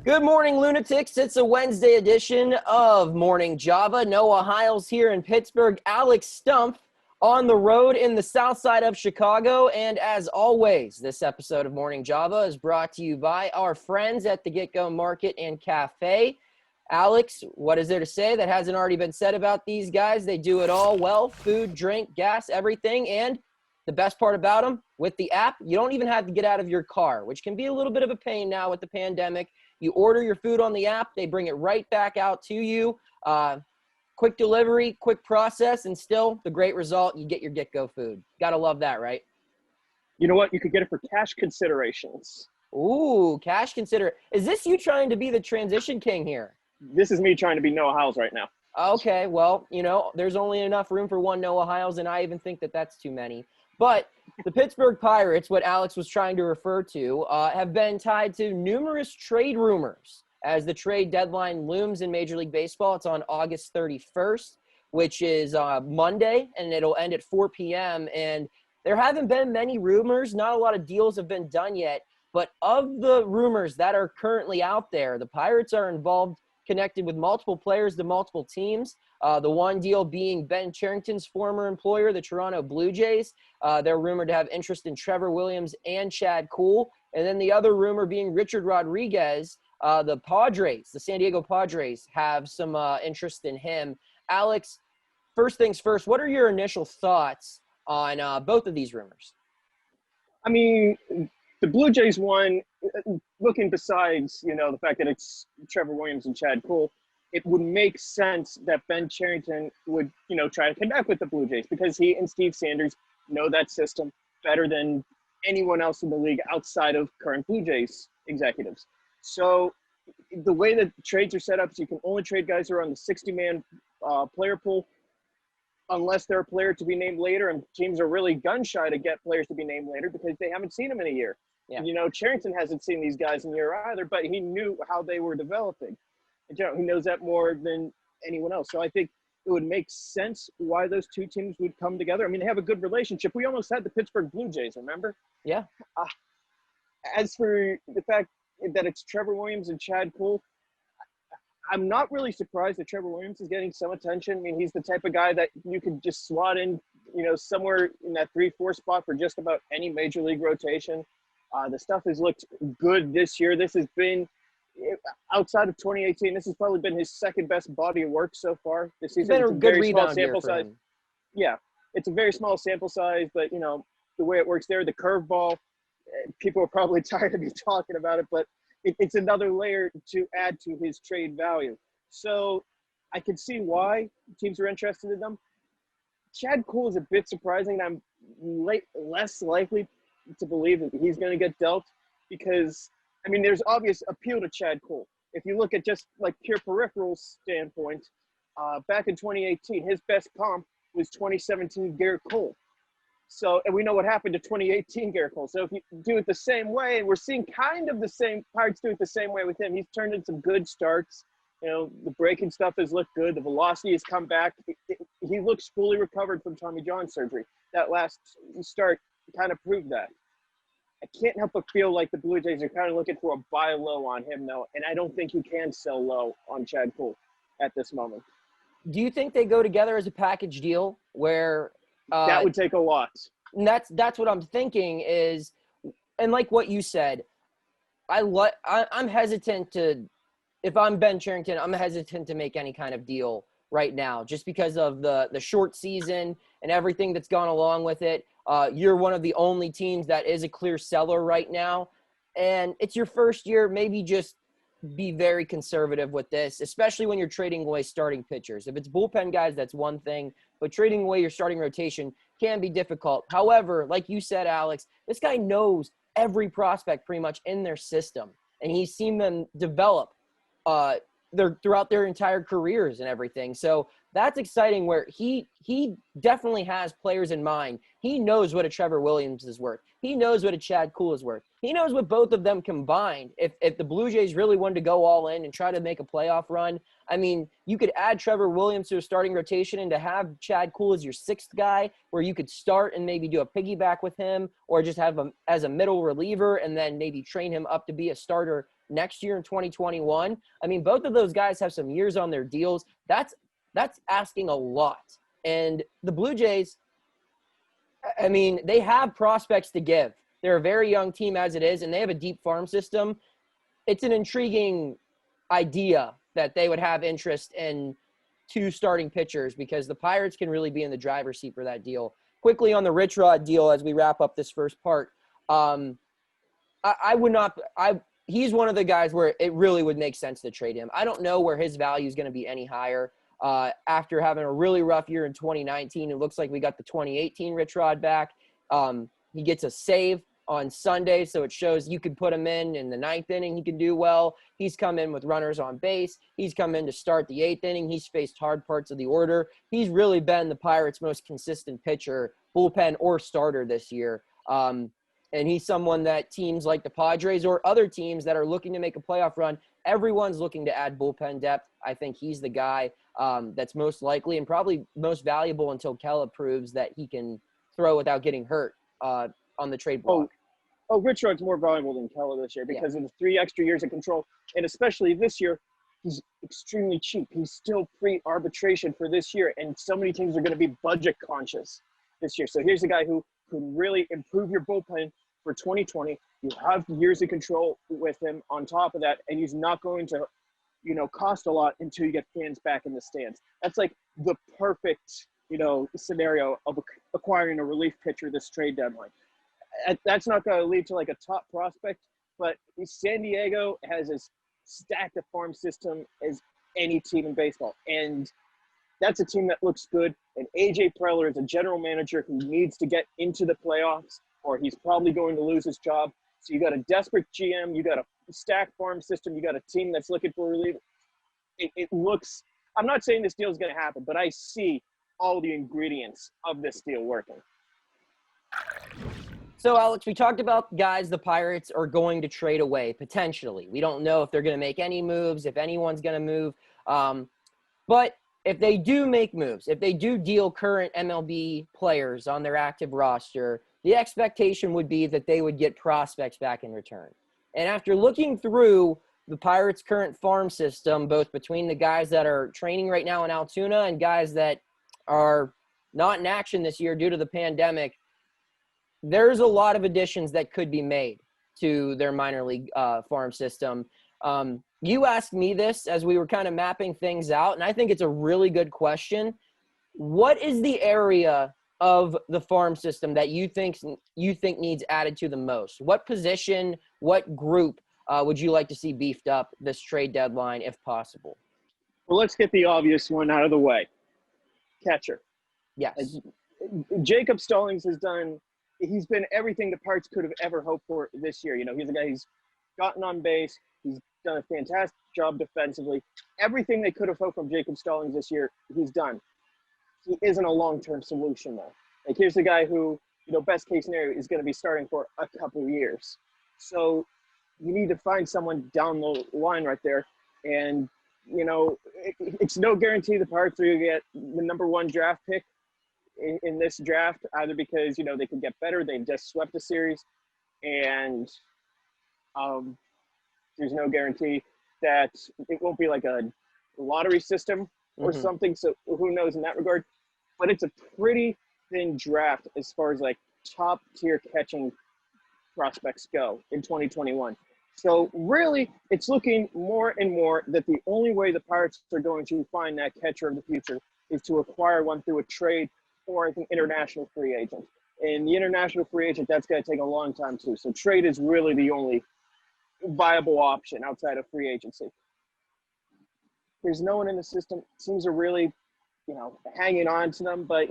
Good morning, lunatics. It's a Wednesday edition of Morning Java. Noah Hiles here in Pittsburgh. Alex Stumpf on the road in the south side of Chicago. And as always, this episode of Morning Java is brought to you by our friends at the Get Go Market and Cafe. Alex, what is there to say that hasn't already been said about these guys? They do it all well: food, drink, gas, everything. And the best part about them, with the app, you don't even have to get out of your car, which can be a little bit of a pain now with the pandemic. You order your food on the app, they bring it right back out to you. Quick delivery, quick process, and still the great result, you get your get-go food. Gotta love that, right? You know what? You could get it for cash considerations. Ooh, cash consider. Is this you trying to be the transition king here? This is me trying to be Noah Hiles right now. Okay, well, there's only enough room for one Noah Hiles, and I even think that that's too many. But the Pittsburgh Pirates, what Alex was trying to refer to, have been tied to numerous trade rumors as the trade deadline looms in Major League Baseball. It's on August 31st, which is Monday, and it'll end at 4 p.m. And there haven't been many rumors. Not a lot of deals have been done yet. But of the rumors that are currently out there, the Pirates are involved, connected with multiple players to multiple teams. The one deal being Ben Cherington's former employer, the Toronto Blue Jays. They're rumored to have interest in Trevor Williams and Chad Kuhl. And then the other rumor being Richard Rodriguez. The Padres, the San Diego Padres, have some interest in him. Alex, first things first, what are your initial thoughts on both of these rumors? I mean, the Blue Jays one, looking besides, the fact that it's Trevor Williams and Chad Kuhl, it would make sense that Ben Cherington would, try to connect with the Blue Jays because he and Steve Sanders know that system better than anyone else in the league outside of current Blue Jays executives. So the way that trades are set up is you can only trade guys who are on the 60-man player pool unless they're a player to be named later, and teams are really gun-shy to get players to be named later because they haven't seen them in a year. Yeah. Cherington hasn't seen these guys in a year either, but he knew how they were developing. He knows that more than anyone else. So I think it would make sense why those two teams would come together. I mean, they have a good relationship. We almost had the Pittsburgh Blue Jays, remember? Yeah. As for the fact that it's Trevor Williams and Chad Kuhl, I'm not really surprised that Trevor Williams is getting some attention. I mean, he's the type of guy that you could just slot in, somewhere in that 3-4 spot for just about any major league rotation. The stuff has looked good this year. This has been, outside of 2018, this has probably been his second best body of work so far this season. It's been a good rebound year for him. Yeah, it's a very small sample size, but, the way it works there, the curveball, people are probably tired of me talking about it, but it's another layer to add to his trade value. So I can see why teams are interested in them. Chad Kuhl is a bit surprising. I'm less likely to believe that he's going to get dealt because, there's obvious appeal to Chad Kuhl. If you look at just like pure peripheral standpoint, back in 2018, his best comp was 2017 Garrett Cole. So, and we know what happened to 2018 Garrett Cole. So if you do it the same way, and we're seeing kind of the same, Pirates do it the same way with him. He's turned in some good starts. The breaking stuff has looked good. The velocity has come back. He looks fully recovered from Tommy John surgery. That last start kind of proved that. I can't help but feel like the Blue Jays are kind of looking for a buy low on him, though, and I don't think you can sell low on Chad Kuhl at this moment. Do you think they go together as a package deal where that would take a lot? And that's what I'm thinking is, and like what you said, I'm hesitant to, if I'm Ben Cherington, I'm hesitant to make any kind of deal right now just because of the short season and everything that's gone along with it. You're one of the only teams that is a clear seller right now, and it's your first year. Maybe just be very conservative with this, especially when you're trading away starting pitchers. If it's bullpen guys, that's one thing, but trading away your starting rotation can be difficult. However, like you said, Alex, this guy knows every prospect pretty much in their system, and he's seen them develop throughout their entire careers and everything. So that's exciting where he definitely has players in mind. He knows what a Trevor Williams is worth. He knows what a Chad Kuhl is worth. He knows what both of them combined. If the Blue Jays really wanted to go all in and try to make a playoff run, I mean, you could add Trevor Williams to a starting rotation and to have Chad Kuhl as your sixth guy where you could start and maybe do a piggyback with him or just have him as a middle reliever and then maybe train him up to be a starter next year in 2021. I mean, both of those guys have some years on their deals. That's asking a lot. And the Blue Jays, I mean, they have prospects to give. They're a very young team as it is, and they have a deep farm system. It's an intriguing idea that they would have interest in two starting pitchers because the Pirates can really be in the driver's seat for that deal. Quickly on the Rich Rod deal as we wrap up this first part, he's one of the guys where it really would make sense to trade him. I don't know where his value is going to be any higher. After having a really rough year in 2019, it looks like we got the 2018 Rich Rod back. He gets a save on Sunday, so it shows you can put him in the ninth inning. He can do well. He's come in with runners on base. He's come in to start the eighth inning. He's faced hard parts of the order. He's really been the Pirates' most consistent pitcher, bullpen or starter this year. And he's someone that teams like the Padres or other teams that are looking to make a playoff run, everyone's looking to add bullpen depth. I think he's the guy that's most likely and probably most valuable until Kella proves that he can throw without getting hurt on the trade block. Rich Rod's more valuable than Kella this year because of the 3 extra years of control. And especially this year, he's extremely cheap. He's still pre-arbitration for this year. And so many teams are going to be budget conscious this year. So here's a guy who could really improve your bullpen for 2020. You have years of control with him on top of that. And he's not going to, cost a lot until you get fans back in the stands. That's like the perfect, scenario of acquiring a relief pitcher this trade deadline. That's not going to lead to like a top prospect, but San Diego has as stacked a farm system as any team in baseball. And that's a team that looks good. And A.J. Preller is a general manager who needs to get into the playoffs or he's probably going to lose his job. So you got a desperate GM, you got a stacked farm system, you got a team that's looking for relief. It looks – I'm not saying this deal is going to happen, but I see all the ingredients of this deal working. So, Alex, we talked about guys the Pirates are going to trade away, potentially. We don't know if they're going to make any moves, if anyone's going to move. But if they do make moves, if they do deal current MLB players on their active roster, the expectation would be that they would get prospects back in return. And after looking through the Pirates' current farm system, both between the guys that are training right now in Altoona and guys that are not in action this year due to the pandemic, there's a lot of additions that could be made to their minor league farm system. You asked me this as we were kind of mapping things out, and I think it's a really good question. What is the area of the farm system that you think needs added to the most? What position, what group would you like to see beefed up this trade deadline if possible? Well, let's get the obvious one out of the way. Catcher. Yes. Jacob Stallings he's been everything the Pirates could have ever hoped for this year. He's a guy who's gotten on base. He's done a fantastic job defensively. Everything they could have hoped from Jacob Stallings this year, he's done. He isn't a long-term solution, though. Like, here's the guy who, best case scenario is going to be starting for a couple of years. So you need to find someone down the line right there. And, it's no guarantee the Pirates are going to get the number 1 draft pick in this draft, either because, they could get better. They've just swept a series. And there's no guarantee that it won't be like a lottery system or something. So who knows in that regard. But it's a pretty thin draft as far as like top tier catching prospects go in 2021. So really, it's looking more and more that the only way the Pirates are going to find that catcher of the future is to acquire one through a trade or as an international free agent. And the international free agent, that's going to take a long time too. So trade is really the only viable option outside of free agency. There's no one in the system. Teams are really, hanging on to them. But,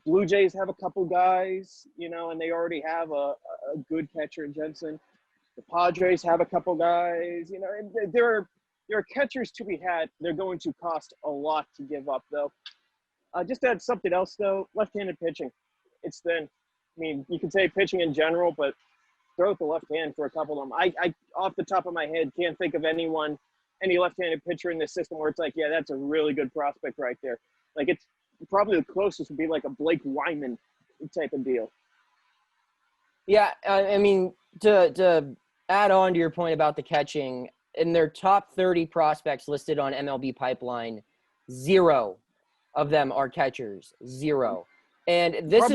Blue Jays have a couple guys, and they already have a good catcher in Jensen. The Padres have a couple guys, and there are there are catchers to be had. They're going to cost a lot to give up, though. Just to add something else, though, left-handed pitching. It's thin. I mean, you can say pitching in general, but throw with the left hand for a couple of them. I off the top of my head, can't think of any left-handed pitcher in this system where it's like, yeah, that's a really good prospect right there. Like, it's probably the closest would be like a Blake Wyman type of deal. Yeah, I mean, to add on to your point about the catching, in their top 30 prospects listed on MLB Pipeline, 0 of them are catchers. 0. And this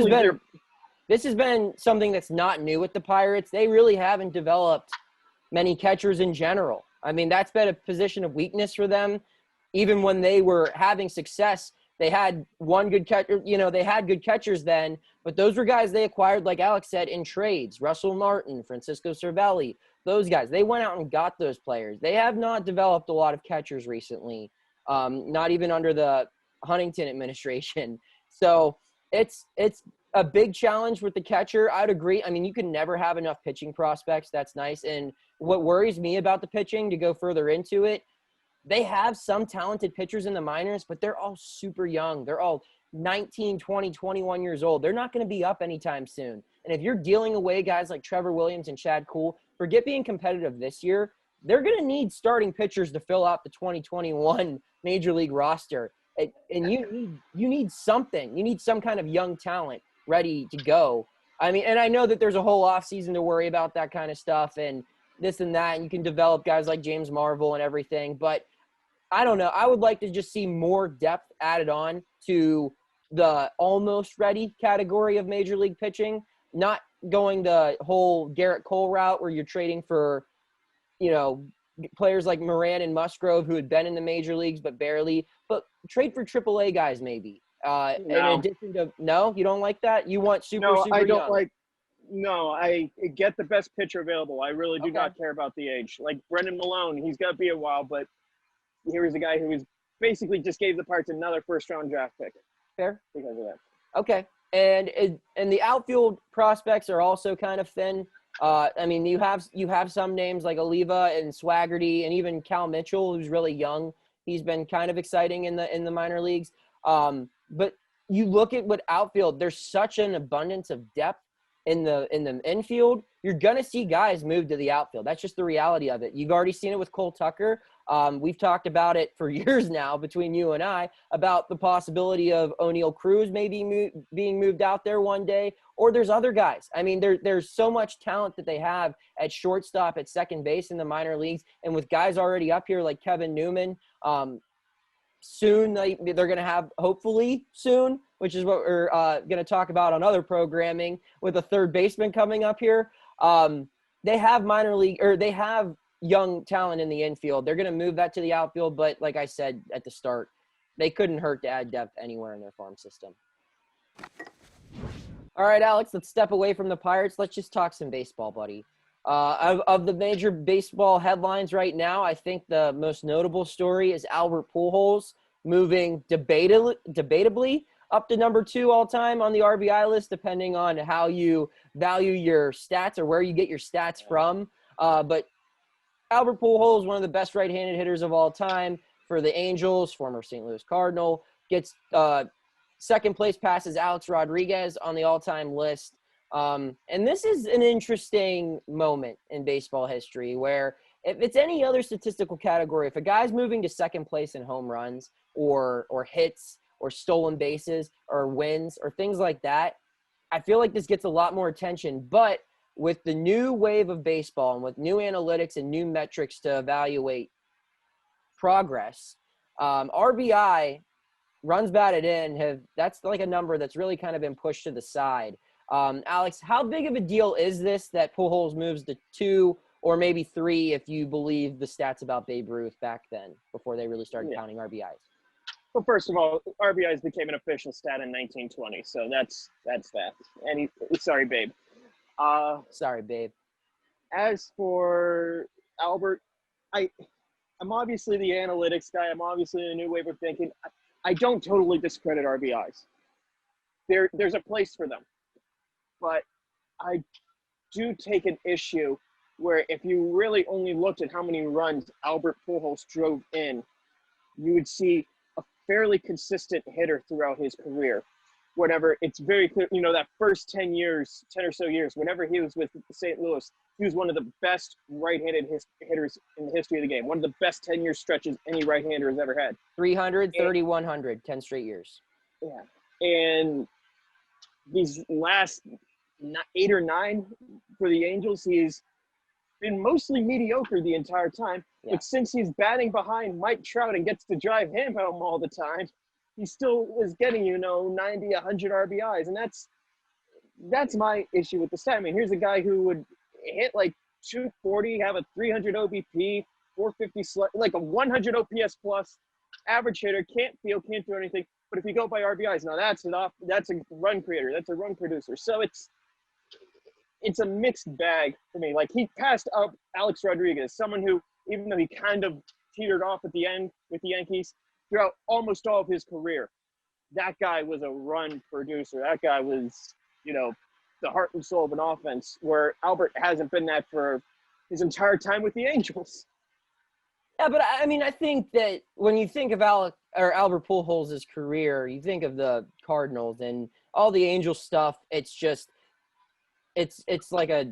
has been something that's not new with the Pirates. They really haven't developed many catchers in general. I mean, that's been a position of weakness for them. Even when they were having success, they had one good catcher. They had good catchers then, but those were guys they acquired, like Alex said, in trades. Russell Martin, Francisco Cervelli, those guys. They went out and got those players. They have not developed a lot of catchers recently, not even under the Huntington administration. So it's a big challenge with the catcher. I'd agree. I mean, you can never have enough pitching prospects. That's nice. And what worries me about the pitching, to go further into it, they have some talented pitchers in the minors, but they're all super young. They're all 19, 20, 21 years old. They're not going to be up anytime soon. And if you're dealing away guys like Trevor Williams and Chad Kuhl, forget being competitive this year. They're going to need starting pitchers to fill out the 2021 Major League roster. And you need something. You need some kind of young talent ready to go. I mean, and I know that there's a whole offseason to worry about that kind of stuff and this and that, and you can develop guys like James Marvel and everything, but I don't know. I would like to just see more depth added on to the almost ready category of Major League pitching, not going the whole Garrett Cole route where you're trading for, players like Moran and Musgrove who had been in the major leagues but barely, but trade for AAA guys maybe. No. In addition to, no, you don't like that? You want super I don't young. No, I get the best pitcher available. I really do not care about the age. Like Brendan Malone, he's got to be a while, but here is a guy who is basically just gave the Pirates another first-round draft pick. Fair. Because of that. Okay. And the outfield prospects are also kind of thin. I mean, you have some names like Oliva and Swaggerty and even Cal Mitchell, who's really young. He's been kind of exciting in the minor leagues. But you look at what outfield, there's such an abundance of depth in the infield. You're going to see guys move to the outfield. That's just the reality of it. You've already seen it with Cole Tucker. We've talked about it for years now between you and I about the possibility of O'Neal Cruz maybe being moved out there one day, or there's other guys. I mean, there's so much talent that they have at shortstop, at second base in the minor leagues, and with guys already up here like Kevin Newman, soon they're going to have, hopefully soon, which is what we're going to talk about on other programming with a third baseman coming up here. They have they have young talent in the infield. They're going to move that to the outfield, but like I said at the start, they couldn't hurt to add depth anywhere in their farm system. All right, Alex, let's step away from the Pirates. Let's just talk some baseball, buddy. Of the major baseball headlines right now, I think the most notable story is Albert Pujols moving debatably up to number 2 all time on the RBI list, depending on how you value your stats or where you get your stats from. But Albert Pujols, one of the best right-handed hitters of all time for the Angels, former St. Louis Cardinal, gets second place, passes Alex Rodriguez on the all-time list. And this is an interesting moment in baseball history where if it's any other statistical category, if a guy's moving to second place in home runs or hits or stolen bases or wins or things like that, I feel like this gets a lot more attention. But with the new wave of baseball and with new analytics and new metrics to evaluate progress, RBI, runs batted in, that's like a number that's really kind of been pushed to the side. Alex, how big of a deal is this that Pujols moves to 2 or maybe 3 if you believe the stats about Babe Ruth back then before they really started counting RBIs? Well, first of all, RBIs became an official stat in 1920, so that's that. And sorry, Babe. Sorry, Babe. As for Albert, I'm obviously the analytics guy. I'm obviously the new wave of thinking. I don't totally discredit RBIs. There's a place for them. But I do take an issue where if you really only looked at how many runs Albert Pujols drove in, you would see a fairly consistent hitter throughout his career. Whatever, it's very clear, that first 10 or so years, whenever he was with St. Louis, he was one of the best right-handed hitters in the history of the game. One of the best 10-year stretches any right-hander has ever had. 300, 100, 10 straight years. Yeah. And these last 8 or 9 for the Angels, he's been mostly mediocre the entire time. Yeah. But since he's batting behind Mike Trout and gets to drive him home all the time, he still is getting, 90, 100 RBIs. And that's my issue with the stat. I mean, here's a guy who would hit like 240, have a 300 OBP, 450, like a 100 OPS plus, average hitter, can't field, can't do anything. But if you go by RBIs, now that's a run creator. That's a run producer. So it's a mixed bag for me. Like, he passed up Alex Rodriguez, someone who, even though he kind of teetered off at the end with the Yankees, throughout almost all of his career, that guy was a run producer. That guy was, the heart and soul of an offense, where Albert hasn't been that for his entire time with the Angels. Yeah, but I mean, I think that when you think of Albert Pujols' career, you think of the Cardinals and all the Angels stuff. It's just, it's like a,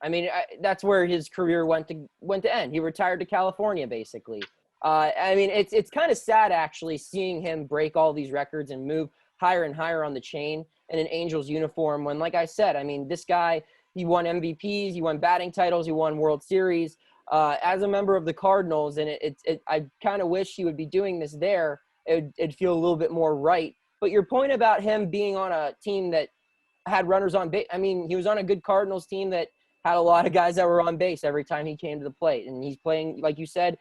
I mean, that's where his career went to end. He retired to California, basically. I mean, it's kind of sad, actually, seeing him break all these records and move higher and higher on the chain in an Angels uniform when, like I said, I mean, this guy, he won MVPs, he won batting titles, he won World Series as a member of the Cardinals, and I kind of wish he would be doing this there. It'd feel a little bit more right. But your point about him being on a team that had runners on base, I mean, he was on a good Cardinals team that had a lot of guys that were on base every time he came to the plate. And he's playing, like you said,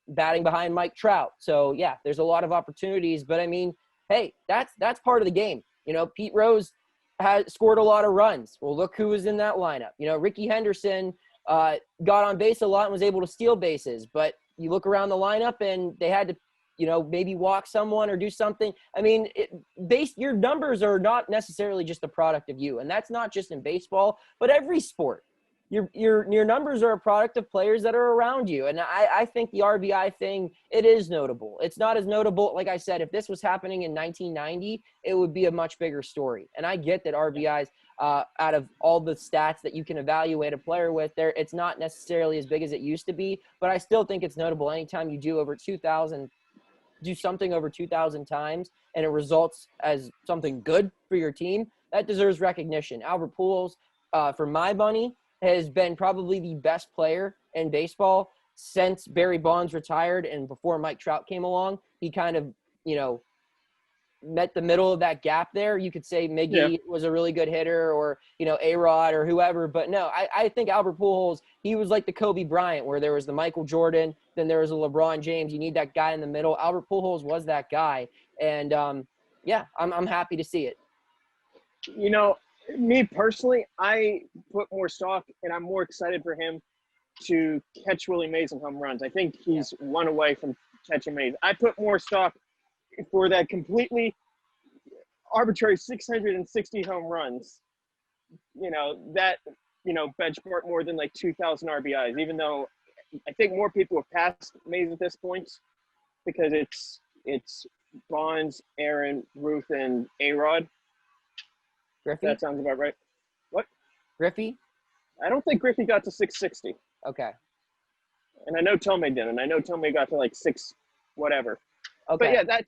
batting behind Mike Trout. So, yeah, there's a lot of opportunities. But, I mean, hey, that's part of the game. Pete Rose has scored a lot of runs. Well, look who was in that lineup. Ricky Henderson got on base a lot and was able to steal bases. But you look around the lineup and they had to, maybe walk someone or do something. I mean, your numbers are not necessarily just a product of you. And that's not just in baseball, but every sport. Your numbers are a product of players that are around you. And I think the RBI thing, it is notable. It's not as notable. Like I said, if this was happening in 1990, it would be a much bigger story. And I get that RBIs, out of all the stats that you can evaluate a player with, it's not necessarily as big as it used to be. But I still think it's notable anytime you do something over 2,000 times and it results as something good for your team, that deserves recognition. Albert Pujols, for my money, has been probably the best player in baseball since Barry Bonds retired and before Mike Trout came along. He kind of, met the middle of that gap there. You could say Miggy was a really good hitter or, A-Rod or whoever. But no, I think Albert Pujols, he was like the Kobe Bryant where there was the Michael Jordan, then there was a LeBron James. You need that guy in the middle. Albert Pujols was that guy. And, I'm happy to see it. Me personally, I put more stock and I'm more excited for him to catch Willie Mays in home runs. I think he's one away from catching Mays. I put more stock for that completely arbitrary 660 home runs. That, benchmark more than like 2,000 RBIs, even though I think more people have passed Mays at this point because it's Bonds, Aaron, Ruth, and A-Rod. Griffey? That sounds about right. What? Griffey? I don't think Griffey got to 660. Okay. And I know Tomei didn't. I know Tomei got to like 6 whatever. Okay. But yeah,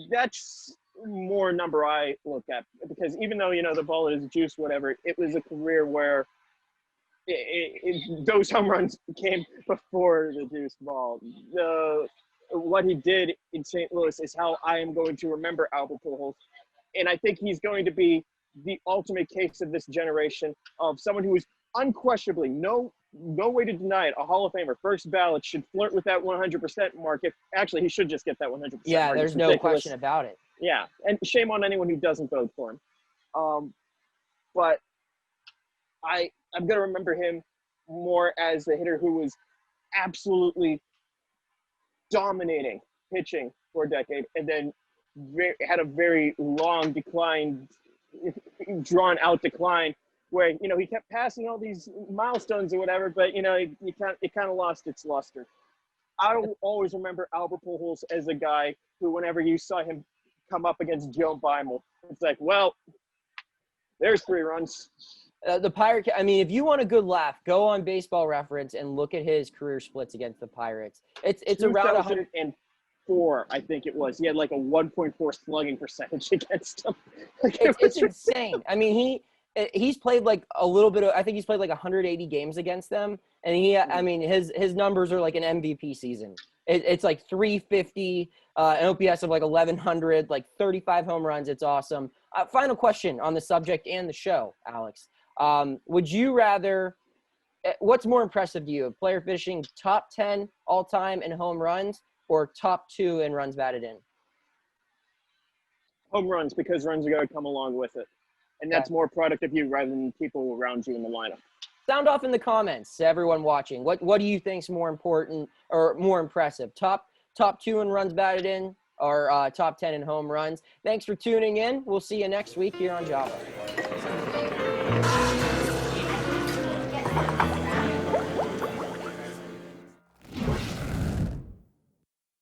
that's more number I look at because even though, the ball is juice, whatever, it was a career where those home runs came before the juice ball. What he did in St. Louis is how I am going to remember Albert Pujols. And I think he's going to be the ultimate case of this generation of someone who is unquestionably, no way to deny it, a Hall of Famer, first ballot, should flirt with that 100% mark. Actually, he should just get that 100% Yeah, mark. there's no question about it. Yeah, and shame on anyone who doesn't vote for him. But I'm going to remember him more as the hitter who was absolutely dominating pitching for a decade and then had a very long decline, drawn out decline where, you know, he kept passing all these milestones or whatever, but, you know, it kind of lost its luster. I will always remember Albert Pujols as a guy who, whenever you saw him come up against Joe Beimel, it's like, well, there's 3 runs. The Pirate, I mean, if you want a good laugh, go on Baseball Reference and look at his career splits against the Pirates. It's around 104, I think it was. He had like a 1.4 slugging percentage against him. Like, it's insane. I mean, he's played like a little bit of, I think he's played like 180 games against them, and I mean, his numbers are like an MVP season. It's like 350, an OPS of like 1100, like 35 home runs. It's awesome. Final question on the subject and the show, Alex. Would you rather, what's more impressive to you, a player finishing top 10 all time in home runs or top 2 in runs batted in? Home runs, because runs are going to come along with it. And that's more product of you rather than people around you in the lineup. Sound off in the comments, everyone watching. What do you think is more important or more impressive? Top 2 in runs batted in or top 10 in home runs? Thanks for tuning in. We'll see you next week here on Java.